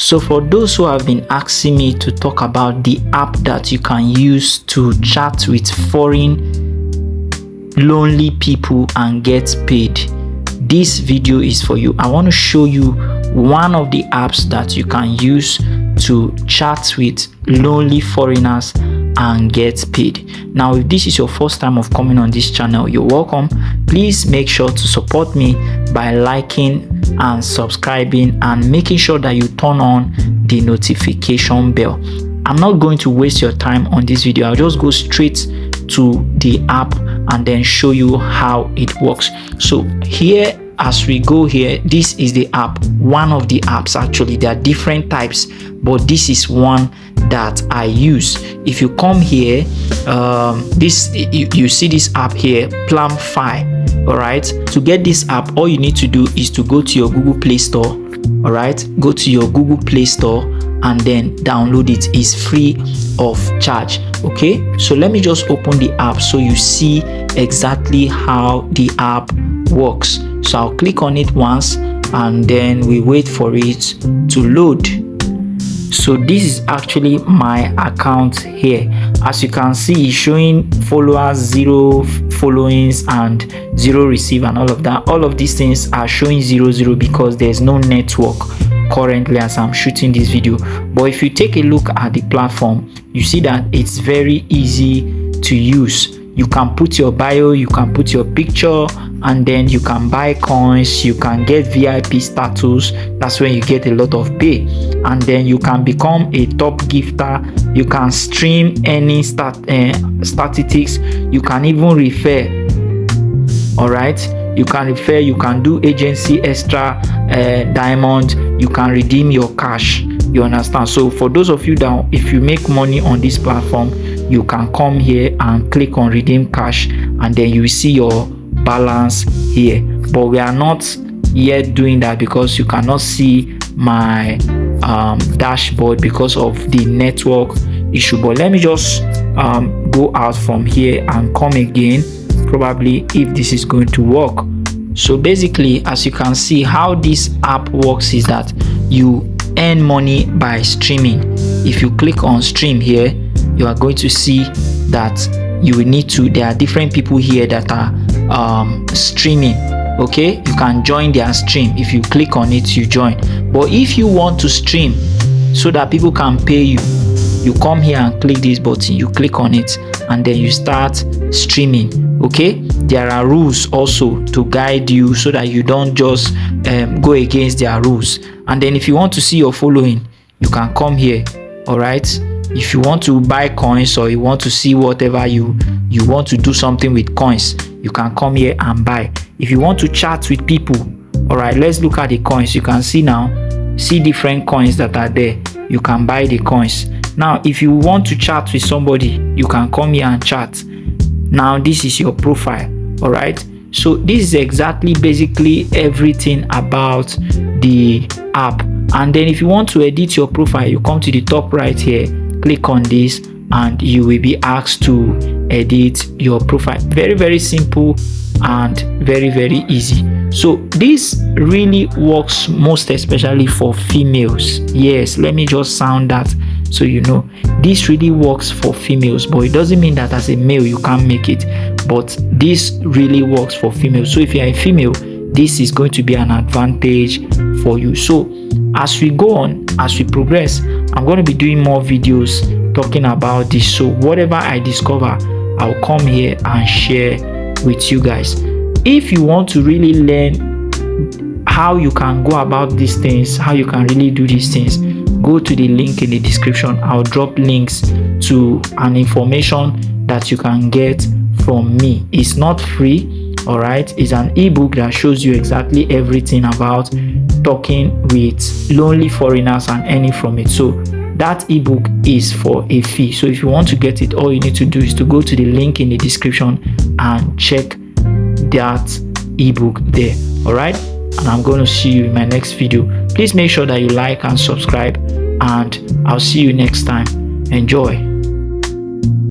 So for those who have been asking me to talk about the app that you can use to chat with foreign lonely people and get paid, this video is for you. I want to show you one of the apps that you can use to chat with lonely foreigners and get paid. Now, if this is your first time of coming on this channel, you're welcome. Please make sure to support me by liking and subscribing and making sure that you turn on the notification bell. I'm not going to waste your time on this video. I'll just go straight to the app and then show you how it works. So here, as we go here, this is the app, one of the apps. Actually, there are different types, but this is one that I use. If you come here, you see this app here, Plumfy. All right, to get this app, all you need to do is to go to your Google Play Store. All right, go to your Google Play Store and then download it. It's free of charge. Okay, so let me just open the app so you see exactly how the app works. So I'll click on it once and then we wait for it to load. So this is actually my account here. As you can see, it's showing followers, 0 followings and 0 receive and all of that. All of these things are showing 0 because there's no network currently as I'm shooting this video. But if you take a look at the platform, you see that it's very easy to use. You can put your bio, you can put your picture, and then you can buy coins, you can get VIP status. That's when you get a lot of pay, and then you can become a top gifter. You can stream any statistics. You can even refer. All right, you can refer, you can do agency extra diamond, you can redeem your cash. You understand? So for those of you that if you make money on this platform, you can come here and click on redeem cash, and then you see your balance here. But we are not yet doing that because you cannot see my dashboard because of the network issue. But let me just go out from here and come again, probably, if this is going to work. So basically, as you can see, how this app works is that you earn money by streaming. If you click on stream here, you are going to see that you will need to, there are different people here that are streaming. Okay, you can join their stream. If you click on it, you join. But if you want to stream so that people can pay you, you come here and click this button, you click on it, and then you start streaming. Okay, there are rules also to guide you so that you don't just go against their rules. And then if you want to see your following, you can come here. All right, if you want to buy coins or you want to see whatever you want to do something with coins, you can come here and buy. If you want to chat with people, all right, let's look at the coins. You can see now, see different coins that are there. You can buy the coins. Now if you want to chat with somebody, you can come here and chat. Now this is your profile. All right, so this is exactly basically everything about the app. And then if you want to edit your profile, you come to the top right here, click on this, and you will be asked to edit your profile. Very simple and very easy. So this really works most especially for females. Yes, let me just sound that so you know, this really works for females, but it doesn't mean that as a male you can't make it. But this really works for females. So if you're a female, this is going to be an advantage for you. So as we go on, as we progress, I'm going to be doing more videos talking about this. So whatever I discover, I'll come here and share with you guys. If you want to really learn how you can go about these things, how you can really do these things, go to the link in the description. I'll drop links to an information that you can get from me. It's not free. All right, it's an ebook that shows you exactly everything about talking with lonely foreigners and earning from it. So that ebook is for a fee. So if you want to get it, all you need to do is to go to the link in the description and check that ebook there. All right, and I'm going to see you in my next video. Please make sure that you like and subscribe, and I'll see you next time. Enjoy.